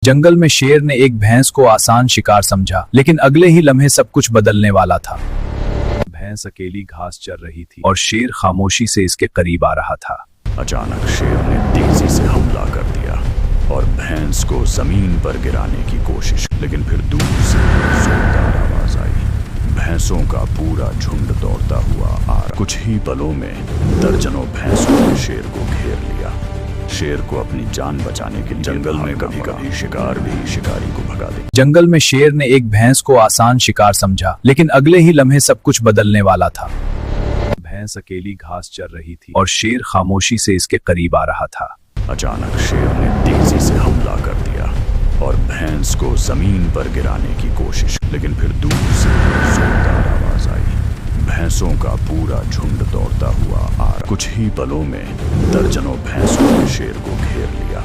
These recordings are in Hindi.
जंगल में शेर ने एक भैंस को आसान शिकार समझा, लेकिन अगले ही लम्हे सब कुछ बदलने वाला था। भैंस अकेली घास चर रही थी और शेर खामोशी से इसके करीब आ रहा था। अचानक शेर ने तेजी से हमला कर दिया और भैंस को जमीन पर गिराने की कोशिश, लेकिन फिर दूर से जोरदार आवाज आई। भैंसों का पूरा झुंड दौड़ता हुआ आ रहा। कुछ ही पलों में दर्जनों भैंसों ने शेर को घेर लिया। शेर को अपनी जान बचाने के लिए जंगल में कभी कभी शिकार भी शिकारी को भगा दे। जंगल में शेर ने एक भैंस को आसान शिकार समझा, लेकिन अगले ही लम्हे सब कुछ बदलने वाला था। भैंस अकेली घास चर रही थी और शेर खामोशी से इसके करीब आ रहा था। अचानक शेर ने तेजी से हमला कर दिया और भैंस को जमीन पर गिराने की कोशिश, लेकिन फिर दूर से जोरदार आवाज आई। भैंसों का पूरा झुंड दौड़ता हुआ आ रहा। कुछ ही पलों में दर्जनों भैंसों ने शेर को घेर लिया।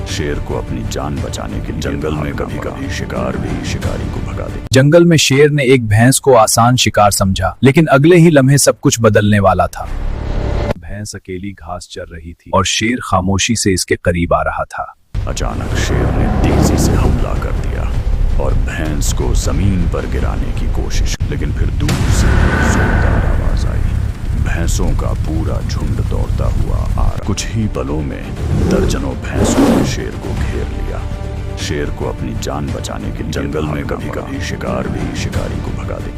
शेर को अपनी जान बचाने के लिए जंगल में कभी कभी शिकार भी शिकारी को भगा दे। जंगल में शेर ने एक भैंस को आसान शिकार समझा, लेकिन अगले ही लम्हे सब कुछ बदलने वाला था। भैंस अकेली घास चर रही थी और शेर खामोशी से इसके करीब आ रहा था। अचानक शेर ने तेजी से हमला कर दिया और भैंस को जमीन पर गिराने की कोशिश, लेकिन फिर दूर से जोरदार आवाज आई। भैंसों का पूरा झुंड दौड़ता हुआ आ रहा। कुछ ही पलों में दर्जनों भैंसों ने शेर को घेर लिया। शेर को अपनी जान बचाने के लिए जंगल में कभी कभी शिकार भी शिकारी को भगा दे।